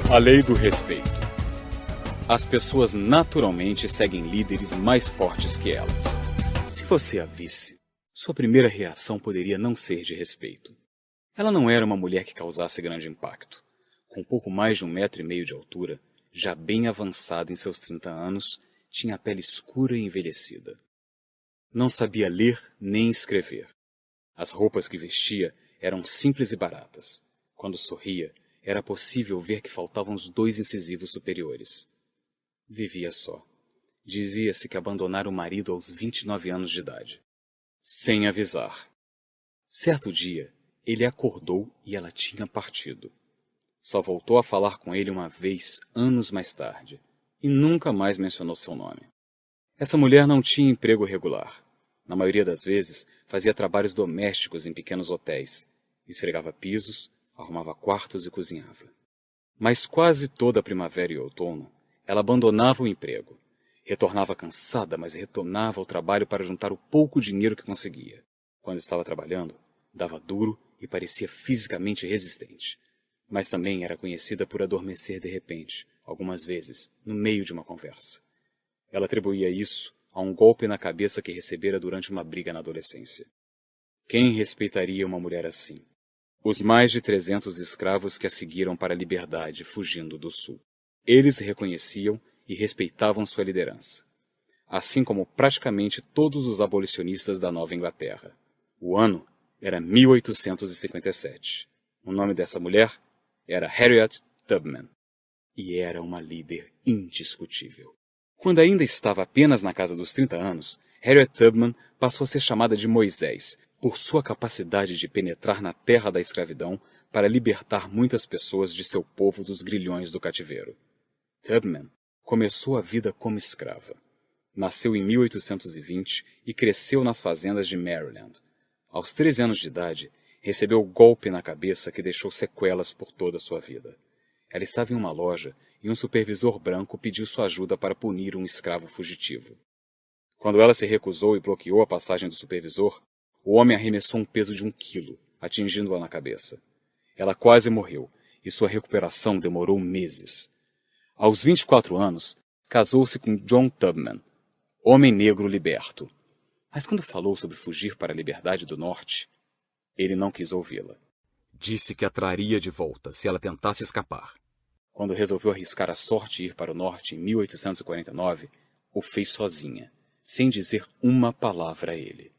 A lei do respeito. As pessoas naturalmente seguem líderes mais fortes que elas. Se você a visse, sua primeira reação poderia não ser de respeito. Ela não era uma mulher que causasse grande impacto. Com pouco mais de 1,5 metro de altura, já bem avançada em seus 30 anos, tinha a pele escura e envelhecida. Não sabia ler nem escrever. As roupas que vestia eram simples e baratas. Quando sorria, era possível ver que faltavam os 2 incisivos superiores. Vivia só. Dizia-se que abandonara o marido aos 29 anos de idade. Sem avisar. Certo dia, ele acordou e ela tinha partido. Só voltou a falar com ele uma vez, anos mais tarde, e nunca mais mencionou seu nome. Essa mulher não tinha emprego regular. Na maioria das vezes, fazia trabalhos domésticos em pequenos hotéis. Esfregava pisos, arrumava quartos e cozinhava. Mas quase toda a primavera e outono, ela abandonava o emprego. Retornava cansada, mas retornava ao trabalho para juntar o pouco dinheiro que conseguia. Quando estava trabalhando, dava duro e parecia fisicamente resistente. Mas também era conhecida por adormecer de repente, algumas vezes, no meio de uma conversa. Ela atribuía isso a um golpe na cabeça que recebera durante uma briga na adolescência. Quem respeitaria uma mulher assim? Os mais de 300 escravos que a seguiram para a liberdade, fugindo do sul. Eles reconheciam e respeitavam sua liderança, assim como praticamente todos os abolicionistas da Nova Inglaterra. O ano era 1857. O nome dessa mulher era Harriet Tubman, e era uma líder indiscutível. Quando ainda estava apenas na casa dos 30 anos, Harriet Tubman passou a ser chamada de Moisés, por sua capacidade de penetrar na terra da escravidão para libertar muitas pessoas de seu povo dos grilhões do cativeiro. Tubman começou a vida como escrava. Nasceu em 1820 e cresceu nas fazendas de Maryland. Aos 13 anos de idade, recebeu golpe na cabeça que deixou sequelas por toda a sua vida. Ela estava em uma loja e um supervisor branco pediu sua ajuda para punir um escravo fugitivo. Quando ela se recusou e bloqueou a passagem do supervisor, o homem arremessou um peso de 1 quilo, atingindo-a na cabeça. Ela quase morreu, e sua recuperação demorou meses. Aos 24 anos, casou-se com John Tubman, homem negro liberto. Mas quando falou sobre fugir para a liberdade do norte, ele não quis ouvi-la. Disse que a traria de volta se ela tentasse escapar. Quando resolveu arriscar a sorte e ir para o norte em 1849, o fez sozinha, sem dizer uma palavra a ele.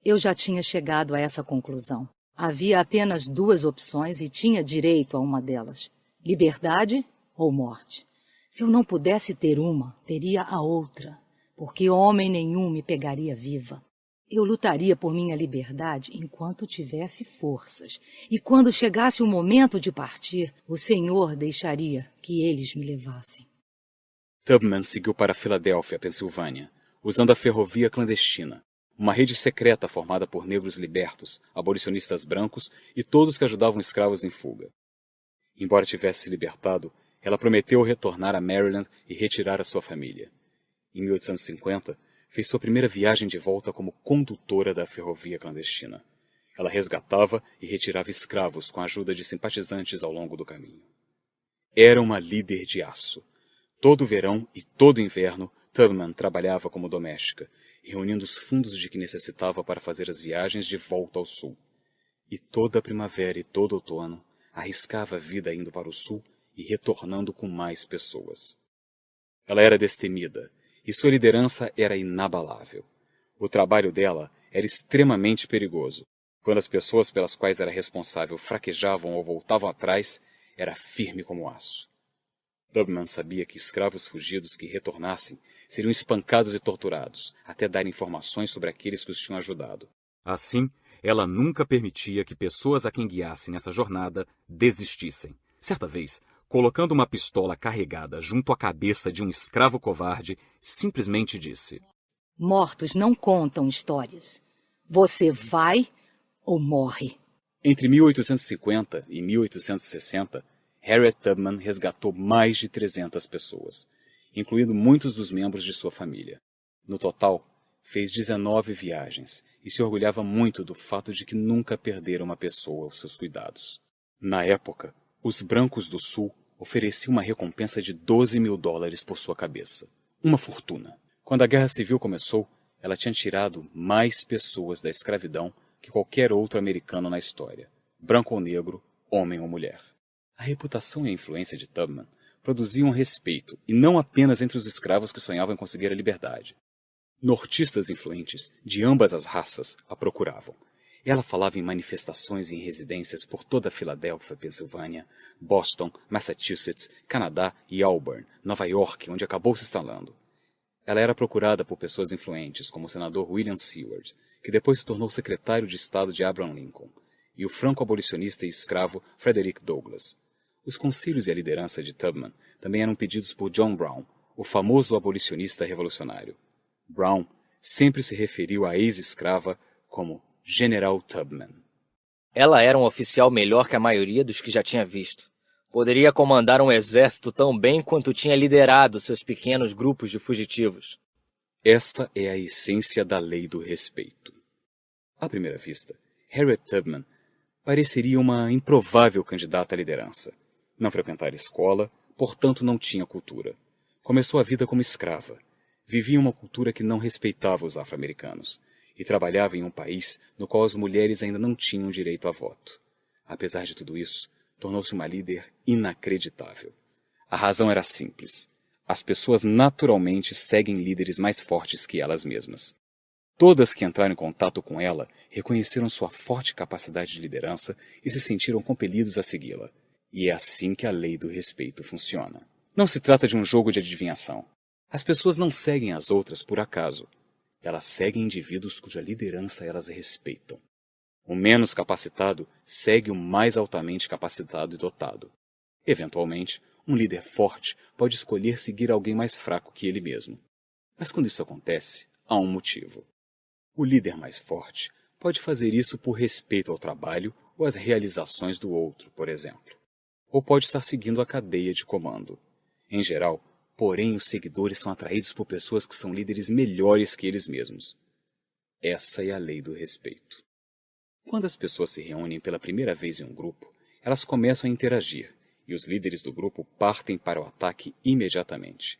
Eu já tinha chegado a essa conclusão. Havia apenas 2 opções e tinha direito a uma delas: liberdade ou morte. Se eu não pudesse ter uma, teria a outra, porque homem nenhum me pegaria viva. Eu lutaria por minha liberdade enquanto tivesse forças, e quando chegasse o momento de partir, o Senhor deixaria que eles me levassem. Tubman seguiu para Filadélfia, Pensilvânia, usando a ferrovia clandestina, uma rede secreta formada por negros libertos, abolicionistas brancos e todos que ajudavam escravos em fuga. Embora tivesse se libertado, ela prometeu retornar a Maryland e retirar a sua família. Em 1850, fez sua primeira viagem de volta como condutora da ferrovia clandestina. Ela resgatava e retirava escravos com a ajuda de simpatizantes ao longo do caminho. Era uma líder de aço. Todo verão e todo inverno, Tubman trabalhava como doméstica, reunindo os fundos de que necessitava para fazer as viagens de volta ao sul. E toda a primavera e todo outono, arriscava a vida indo para o sul e retornando com mais pessoas. Ela era destemida, e sua liderança era inabalável. O trabalho dela era extremamente perigoso. Quando as pessoas pelas quais era responsável fraquejavam ou voltavam atrás, era firme como aço. Tubman sabia que escravos fugidos que retornassem seriam espancados e torturados, até dar informações sobre aqueles que os tinham ajudado. Assim, ela nunca permitia que pessoas a quem guiassem nessa jornada desistissem. Certa vez, colocando uma pistola carregada junto à cabeça de um escravo covarde, simplesmente disse: Mortos não contam histórias. Você vai ou morre. Entre 1850 e 1860, Harriet Tubman resgatou mais de 300 pessoas, incluindo muitos dos membros de sua família. No total, fez 19 viagens e se orgulhava muito do fato de que nunca perdera uma pessoa aos seus cuidados. Na época, os brancos do Sul oferecia uma recompensa de $12.000 por sua cabeça. Uma fortuna. Quando a Guerra Civil começou, ela tinha tirado mais pessoas da escravidão que qualquer outro americano na história, branco ou negro, homem ou mulher. A reputação e a influência de Tubman produziam respeito, e não apenas entre os escravos que sonhavam em conseguir a liberdade. Nortistas influentes, de ambas as raças, a procuravam. Ela falava em manifestações e em residências por toda a Filadélfia, Pensilvânia, Boston, Massachusetts, Canadá e Auburn, Nova York, onde acabou se instalando. Ela era procurada por pessoas influentes, como o senador William Seward, que depois se tornou secretário de Estado de Abraham Lincoln, e o franco-abolicionista e escravo Frederick Douglass. Os conselhos e a liderança de Tubman também eram pedidos por John Brown, o famoso abolicionista revolucionário. Brown sempre se referiu à ex-escrava como General Tubman. Ela era um oficial melhor que a maioria dos que já tinha visto. Poderia comandar um exército tão bem quanto tinha liderado seus pequenos grupos de fugitivos. Essa é a essência da lei do respeito. À primeira vista, Harriet Tubman pareceria uma improvável candidata à liderança. Não frequentara escola, portanto não tinha cultura. Começou a vida como escrava. Vivia uma cultura que não respeitava os afro-americanos e trabalhava em um país no qual as mulheres ainda não tinham direito a voto. Apesar de tudo isso, tornou-se uma líder inacreditável. A razão era simples. As pessoas naturalmente seguem líderes mais fortes que elas mesmas. Todas que entraram em contato com ela reconheceram sua forte capacidade de liderança e se sentiram compelidos a segui-la. E é assim que a lei do respeito funciona. Não se trata de um jogo de adivinhação. As pessoas não seguem as outras por acaso. Elas seguem indivíduos cuja liderança elas respeitam. O menos capacitado segue o mais altamente capacitado e dotado. Eventualmente, um líder forte pode escolher seguir alguém mais fraco que ele mesmo. Mas quando isso acontece, há um motivo. O líder mais forte pode fazer isso por respeito ao trabalho ou às realizações do outro, por exemplo. Ou pode estar seguindo a cadeia de comando. Em geral, porém, os seguidores são atraídos por pessoas que são líderes melhores que eles mesmos. Essa é a lei do respeito. Quando as pessoas se reúnem pela primeira vez em um grupo, elas começam a interagir, e os líderes do grupo partem para o ataque imediatamente.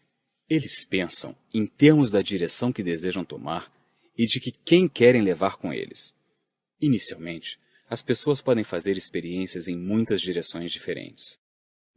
Eles pensam em termos da direção que desejam tomar e de quem querem levar com eles. Inicialmente, as pessoas podem fazer experiências em muitas direções diferentes.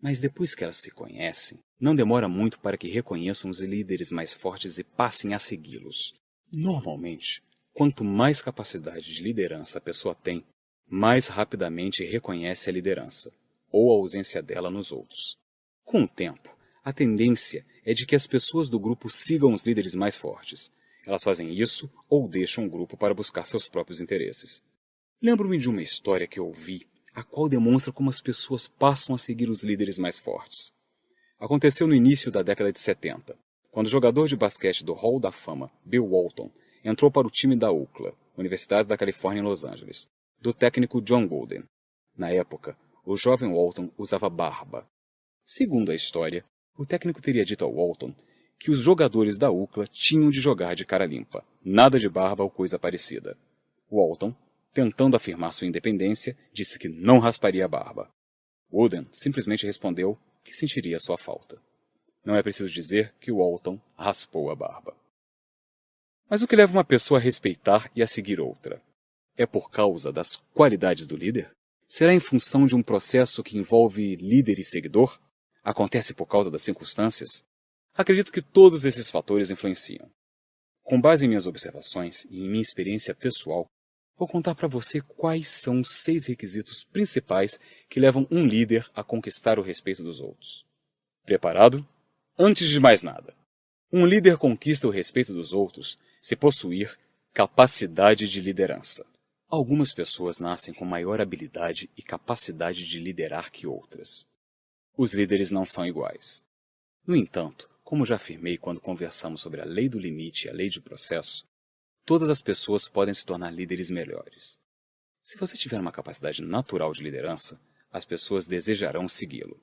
Mas depois que elas se conhecem, não demora muito para que reconheçam os líderes mais fortes e passem a segui-los. Normalmente, quanto mais capacidade de liderança a pessoa tem, mais rapidamente reconhece a liderança, ou a ausência dela nos outros. Com o tempo, a tendência é de que as pessoas do grupo sigam os líderes mais fortes. Elas fazem isso ou deixam o grupo para buscar seus próprios interesses. Lembro-me de uma história que ouvi, a qual demonstra como as pessoas passam a seguir os líderes mais fortes. Aconteceu no início da década de 70, quando o jogador de basquete do Hall da Fama, Bill Walton, entrou para o time da UCLA, Universidade da Califórnia em Los Angeles, do técnico John Wooden. Na época, o jovem Walton usava barba. Segundo a história, o técnico teria dito ao Walton que os jogadores da UCLA tinham de jogar de cara limpa, nada de barba ou coisa parecida. Walton, tentando afirmar sua independência, disse que não rasparia a barba. Wooden simplesmente respondeu que sentiria sua falta. Não é preciso dizer que Walton raspou a barba. Mas o que leva uma pessoa a respeitar e a seguir outra? É por causa das qualidades do líder? Será em função de um processo que envolve líder e seguidor? Acontece por causa das circunstâncias? Acredito que todos esses fatores influenciam. Com base em minhas observações e em minha experiência pessoal, vou contar para você quais são os 6 requisitos principais que levam um líder a conquistar o respeito dos outros. Preparado? Antes de mais nada, um líder conquista o respeito dos outros se possuir capacidade de liderança. Algumas pessoas nascem com maior habilidade e capacidade de liderar que outras. Os líderes não são iguais. No entanto, como já afirmei quando conversamos sobre a lei do limite e a lei de processo, todas as pessoas podem se tornar líderes melhores. Se você tiver uma capacidade natural de liderança, as pessoas desejarão segui-lo.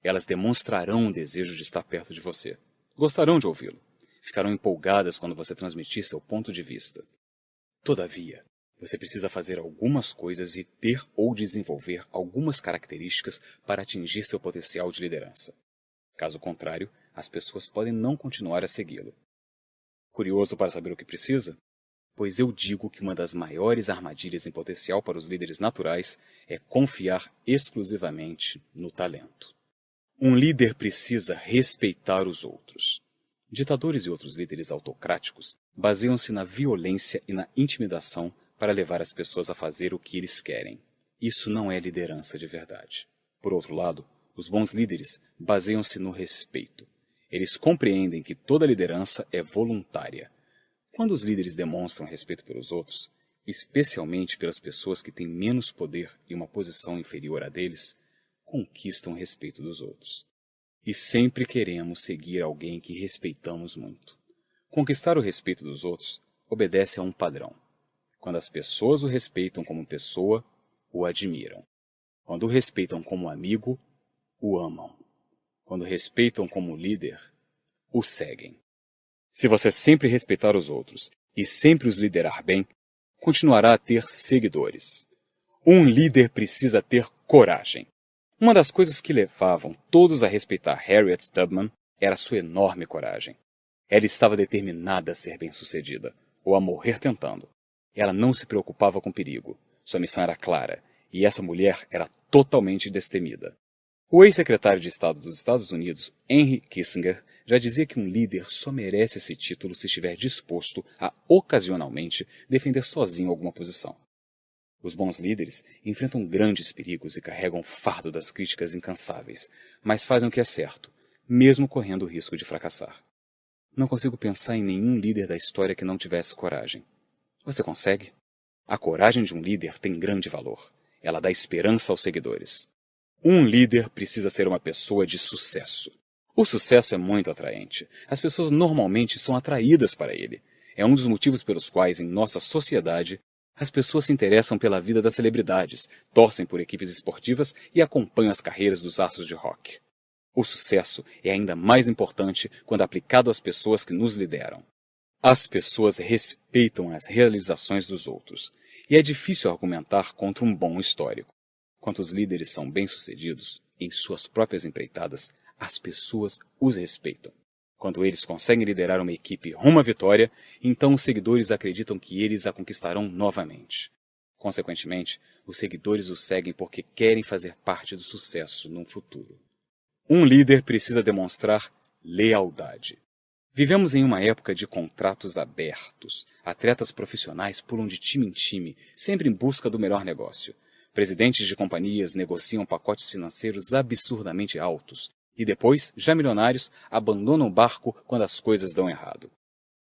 Elas demonstrarão o desejo de estar perto de você. Gostarão de ouvi-lo. Ficarão empolgadas quando você transmitir seu ponto de vista. Todavia, Você precisa fazer algumas coisas e ter ou desenvolver algumas características para atingir seu potencial de liderança. Caso contrário, as pessoas podem não continuar a segui-lo. Curioso para saber o que precisa? Pois eu digo que uma das maiores armadilhas em potencial para os líderes naturais é confiar exclusivamente no talento. Um líder precisa respeitar os outros. Ditadores e outros líderes autocráticos baseiam-se na violência e na intimidação para levar as pessoas a fazer o que eles querem. Isso não é liderança de verdade. Por outro lado, os bons líderes baseiam-se no respeito. Eles compreendem que toda liderança é voluntária. Quando os líderes demonstram respeito pelos outros, especialmente pelas pessoas que têm menos poder e uma posição inferior à deles, conquistam o respeito dos outros. E sempre queremos seguir alguém que respeitamos muito. Conquistar o respeito dos outros obedece a um padrão. Quando as pessoas o respeitam como pessoa, o admiram. Quando o respeitam como amigo, o amam. Quando o respeitam como líder, o seguem. Se você sempre respeitar os outros e sempre os liderar bem, continuará a ter seguidores. Um líder precisa ter coragem. Uma das coisas que levavam todos a respeitar Harriet Tubman era sua enorme coragem. Ela estava determinada a ser bem-sucedida, ou a morrer tentando. Ela não se preocupava com perigo. Sua missão era clara, e essa mulher era totalmente destemida. O ex-secretário de Estado dos Estados Unidos, Henry Kissinger, já dizia que um líder só merece esse título se estiver disposto a, ocasionalmente, defender sozinho alguma posição. Os bons líderes enfrentam grandes perigos e carregam o fardo das críticas incansáveis, mas fazem o que é certo, mesmo correndo o risco de fracassar. Não consigo pensar em nenhum líder da história que não tivesse coragem. Você consegue? A coragem de um líder tem grande valor. Ela dá esperança aos seguidores. Um líder precisa ser uma pessoa de sucesso. O sucesso é muito atraente. As pessoas normalmente são atraídas para ele. É um dos motivos pelos quais, em nossa sociedade, as pessoas se interessam pela vida das celebridades, torcem por equipes esportivas e acompanham as carreiras dos astros de rock. O sucesso é ainda mais importante quando aplicado às pessoas que nos lideram. As pessoas respeitam as realizações dos outros, e é difícil argumentar contra um bom histórico. Quando os líderes são bem-sucedidos em suas próprias empreitadas, as pessoas os respeitam. Quando eles conseguem liderar uma equipe rumo à vitória, então os seguidores acreditam que eles a conquistarão novamente. Consequentemente, os seguidores os seguem porque querem fazer parte do sucesso no futuro. Um líder precisa demonstrar lealdade. Vivemos em uma época de contratos abertos. Atletas profissionais pulam de time em time, sempre em busca do melhor negócio. Presidentes de companhias negociam pacotes financeiros absurdamente altos. E depois, já milionários, abandonam o barco quando as coisas dão errado.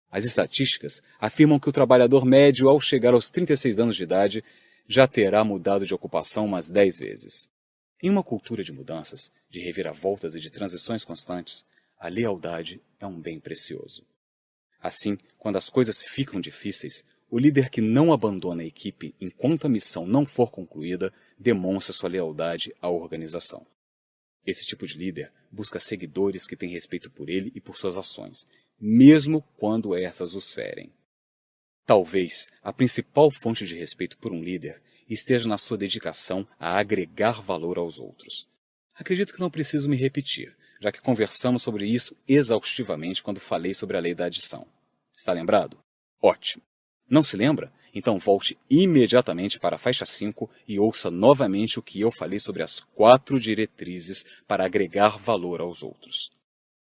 As estatísticas afirmam que o trabalhador médio, ao chegar aos 36 anos de idade, já terá mudado de ocupação umas 10 vezes. Em uma cultura de mudanças, de reviravoltas e de transições constantes, a lealdade é um bem precioso. Assim, quando as coisas ficam difíceis, o líder que não abandona a equipe enquanto a missão não for concluída demonstra sua lealdade à organização. Esse tipo de líder busca seguidores que têm respeito por ele e por suas ações, mesmo quando essas os ferem. Talvez a principal fonte de respeito por um líder esteja na sua dedicação a agregar valor aos outros. Acredito que não preciso me repetir, já que conversamos sobre isso exaustivamente quando falei sobre a lei da adição. Está lembrado? Ótimo! Não se lembra? Então volte imediatamente para a faixa 5 e ouça novamente o que eu falei sobre as 4 diretrizes para agregar valor aos outros.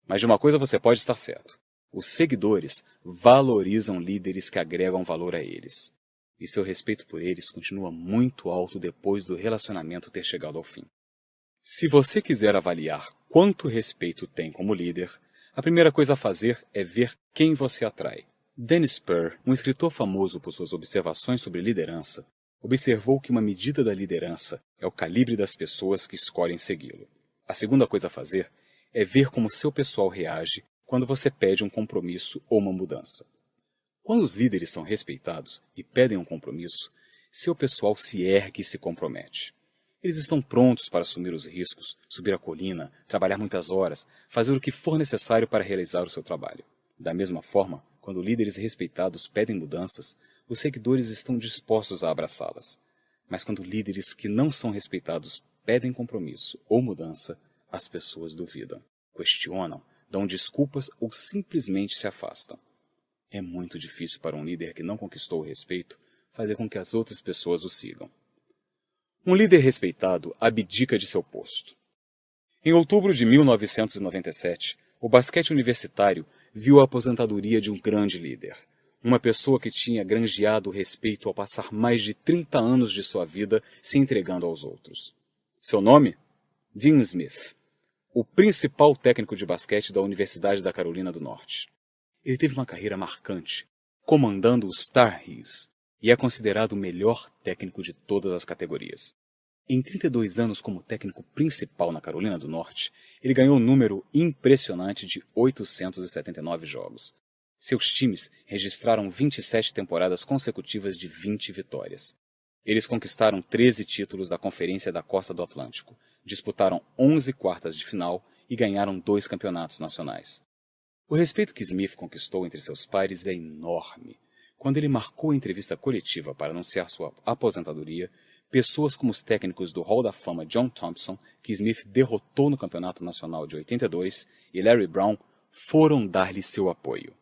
Mas de uma coisa você pode estar certo. Os seguidores valorizam líderes que agregam valor a eles. E seu respeito por eles continua muito alto depois do relacionamento ter chegado ao fim. Se você quiser avaliar quanto respeito tem como líder, a primeira coisa a fazer é ver quem você atrai. Dennis Spur, um escritor famoso por suas observações sobre liderança, observou que uma medida da liderança é o calibre das pessoas que escolhem segui-lo. A segunda coisa a fazer é ver como seu pessoal reage quando você pede um compromisso ou uma mudança. Quando os líderes são respeitados e pedem um compromisso, seu pessoal se ergue e se compromete. Eles estão prontos para assumir os riscos, subir a colina, trabalhar muitas horas, fazer o que for necessário para realizar o seu trabalho. Da mesma forma, quando líderes respeitados pedem mudanças, os seguidores estão dispostos a abraçá-las. Mas quando líderes que não são respeitados pedem compromisso ou mudança, as pessoas duvidam, questionam, dão desculpas ou simplesmente se afastam. É muito difícil para um líder que não conquistou o respeito fazer com que as outras pessoas o sigam. Um líder respeitado abdica de seu posto. Em outubro de 1997, o basquete universitário viu a aposentadoria de um grande líder, uma pessoa que tinha granjeado o respeito ao passar mais de 30 anos de sua vida se entregando aos outros. Seu nome? Dean Smith, o principal técnico de basquete da Universidade da Carolina do Norte. Ele teve uma carreira marcante, comandando os Tar Heels, e é considerado o melhor técnico de todas as categorias. Em 32 anos como técnico principal na Carolina do Norte, ele ganhou um número impressionante de 879 jogos. Seus times registraram 27 temporadas consecutivas de 20 vitórias. Eles conquistaram 13 títulos da Conferência da Costa do Atlântico, disputaram 11 quartas de final e ganharam 2 campeonatos nacionais. O respeito que Smith conquistou entre seus pares é enorme. Quando ele marcou a entrevista coletiva para anunciar sua aposentadoria, pessoas como os técnicos do Hall da Fama John Thompson, que Smith derrotou no Campeonato Nacional de 82, e Larry Brown foram dar-lhe seu apoio.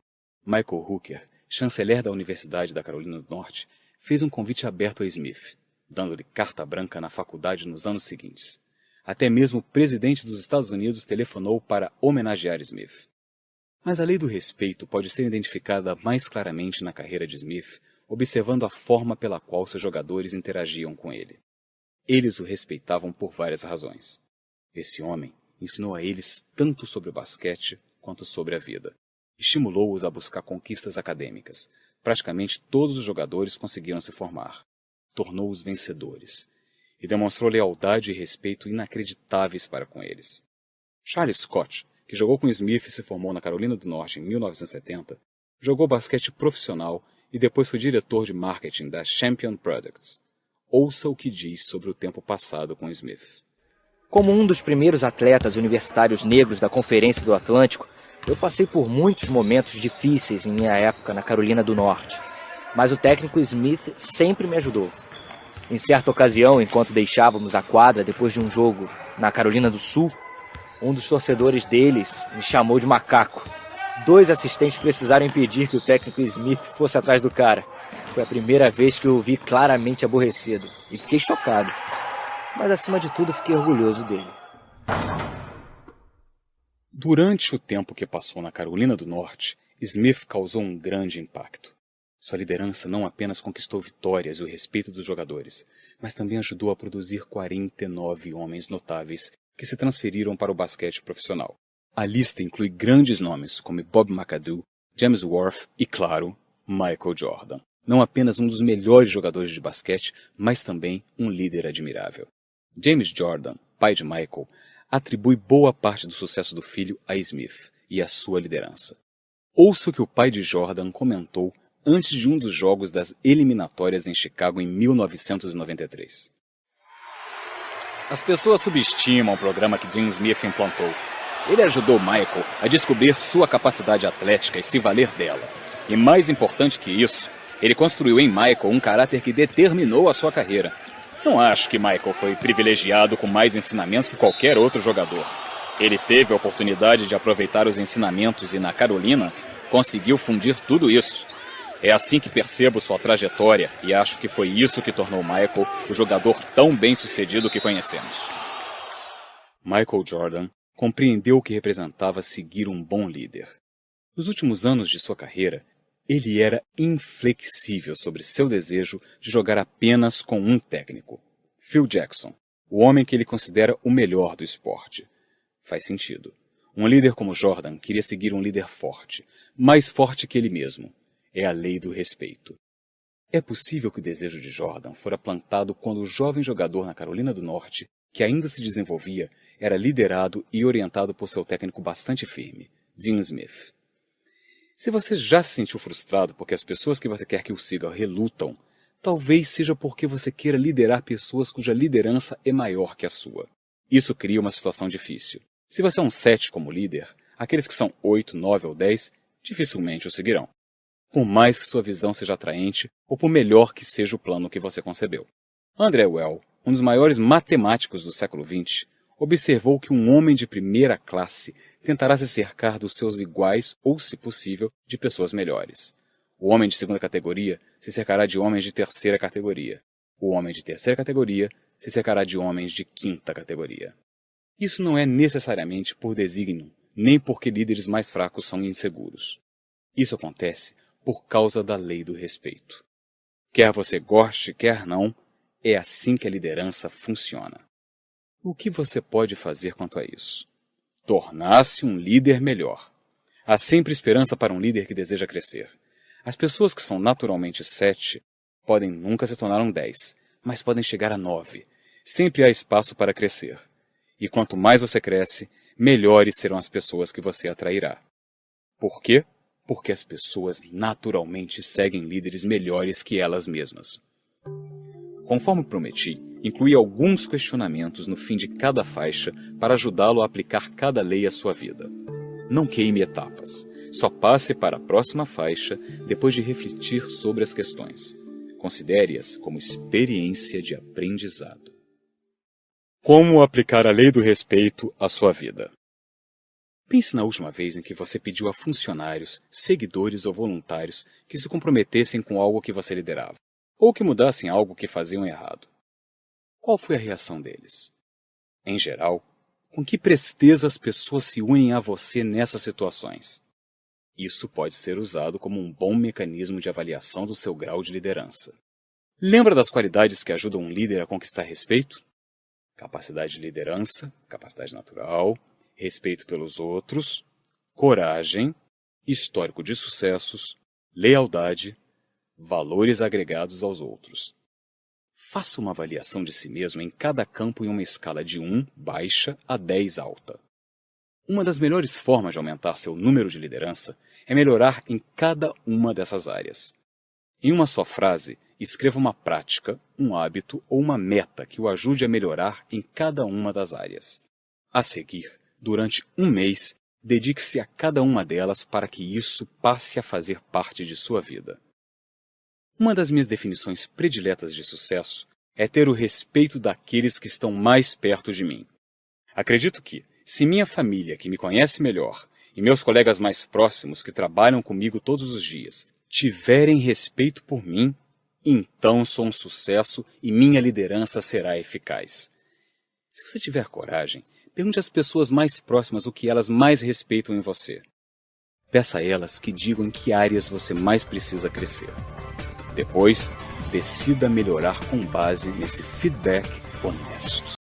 Michael Hooker, chanceler da Universidade da Carolina do Norte, fez um convite aberto a Smith, dando-lhe carta branca na faculdade nos anos seguintes. Até mesmo o presidente dos Estados Unidos telefonou para homenagear Smith. Mas a lei do respeito pode ser identificada mais claramente na carreira de Smith, observando a forma pela qual seus jogadores interagiam com ele. Eles o respeitavam por várias razões. Esse homem ensinou a eles tanto sobre o basquete quanto sobre a vida. Estimulou-os a buscar conquistas acadêmicas. Praticamente todos os jogadores conseguiram se formar. Tornou-os vencedores. E demonstrou lealdade e respeito inacreditáveis para com eles. Charles Scott, que jogou com Smith e se formou na Carolina do Norte em 1970, jogou basquete profissional e depois foi diretor de marketing da Champion Products. Ouça o que diz sobre o tempo passado com Smith. Como um dos primeiros atletas universitários negros da Conferência do Atlântico, eu passei por muitos momentos difíceis em minha época na Carolina do Norte, mas o técnico Smith sempre me ajudou. Em certa ocasião, enquanto deixávamos a quadra depois de um jogo na Carolina do Sul, um dos torcedores deles me chamou de macaco. 2 assistentes precisaram impedir que o técnico Smith fosse atrás do cara. Foi a primeira vez que eu o vi claramente aborrecido e fiquei chocado. Mas acima de tudo fiquei orgulhoso dele. Durante o tempo que passou na Carolina do Norte, Smith causou um grande impacto. Sua liderança não apenas conquistou vitórias e o respeito dos jogadores, mas também ajudou a produzir 49 homens notáveis que se transferiram para o basquete profissional. A lista inclui grandes nomes como Bob McAdoo, James Worth e, claro, Michael Jordan. Não apenas um dos melhores jogadores de basquete, mas também um líder admirável. James Jordan, pai de Michael, atribui boa parte do sucesso do filho a Smith e à sua liderança. Ouça o que o pai de Jordan comentou antes de um dos jogos das eliminatórias em Chicago em 1993. As pessoas subestimam o programa que Dean Smith implantou. Ele ajudou Michael a descobrir sua capacidade atlética e se valer dela. E mais importante que isso, ele construiu em Michael um caráter que determinou a sua carreira. Não acho que Michael foi privilegiado com mais ensinamentos que qualquer outro jogador. Ele teve a oportunidade de aproveitar os ensinamentos e, na Carolina, conseguiu fundir tudo isso. É assim que percebo sua trajetória e acho que foi isso que tornou Michael o jogador tão bem-sucedido que conhecemos. Michael Jordan compreendeu o que representava seguir um bom líder. Nos últimos anos de sua carreira, ele era inflexível sobre seu desejo de jogar apenas com um técnico, Phil Jackson, o homem que ele considera o melhor do esporte. Faz sentido. Um líder como Jordan queria seguir um líder forte, mais forte que ele mesmo. É a lei do respeito. É possível que o desejo de Jordan fora plantado quando o jovem jogador na Carolina do Norte, que ainda se desenvolvia, era liderado e orientado por seu técnico bastante firme, Dean Smith. Se você já se sentiu frustrado porque as pessoas que você quer que o siga relutam, talvez seja porque você queira liderar pessoas cuja liderança é maior que a sua. Isso cria uma situação difícil. Se você é um 7 como líder, aqueles que são 8, 9 ou 10 dificilmente o seguirão. por mais que sua visão seja atraente ou por melhor que seja o plano que você concebeu. André Well, um dos maiores matemáticos do século XX, observou que um homem de primeira classe tentará se cercar dos seus iguais ou, se possível, de pessoas melhores. O homem de segunda categoria se cercará de homens de terceira categoria. O homem de terceira categoria se cercará de homens de quinta categoria. Isso não é necessariamente por desígnio, nem porque líderes mais fracos são inseguros. Isso acontece por causa da lei do respeito. Quer você goste, quer não, é assim que a liderança funciona. O que você pode fazer quanto a isso? Tornar-se um líder melhor. Há sempre esperança para um líder que deseja crescer. As pessoas que são naturalmente 7 podem nunca se tornar um 10, mas podem chegar a 9. Sempre há espaço para crescer. E quanto mais você cresce, melhores serão as pessoas que você atrairá. Por quê? Porque as pessoas naturalmente seguem líderes melhores que elas mesmas. Conforme prometi, incluí alguns questionamentos no fim de cada faixa para ajudá-lo a aplicar cada lei à sua vida. Não queime etapas. Só passe para a próxima faixa depois de refletir sobre as questões. Considere-as como experiência de aprendizado. Como aplicar a lei do respeito à sua vida? Pense na última vez em que você pediu a funcionários, seguidores ou voluntários que se comprometessem com algo que você liderava, ou que mudassem algo que faziam errado. Qual foi a reação deles? Em geral, com que presteza as pessoas se unem a você nessas situações? Isso pode ser usado como um bom mecanismo de avaliação do seu grau de liderança. Lembra das qualidades que ajudam um líder a conquistar respeito? Capacidade de liderança, capacidade natural, respeito pelos outros, coragem, histórico de sucessos, lealdade, valores agregados aos outros. Faça uma avaliação de si mesmo em cada campo em uma escala de 1, baixa, a 10, alta. Uma das melhores formas de aumentar seu número de liderança é melhorar em cada uma dessas áreas. Em uma só frase, escreva uma prática, um hábito ou uma meta que o ajude a melhorar em cada uma das áreas. A seguir, durante um mês, dedique-se a cada uma delas para que isso passe a fazer parte de sua vida. Uma das minhas definições prediletas de sucesso é ter o respeito daqueles que estão mais perto de mim. Acredito que, se minha família, que me conhece melhor, e meus colegas mais próximos que trabalham comigo todos os dias, tiverem respeito por mim, então sou um sucesso e minha liderança será eficaz. Se você tiver coragem, pergunte às pessoas mais próximas o que elas mais respeitam em você. Peça a elas que digam em que áreas você mais precisa crescer. Depois, decida melhorar com base nesse feedback honesto.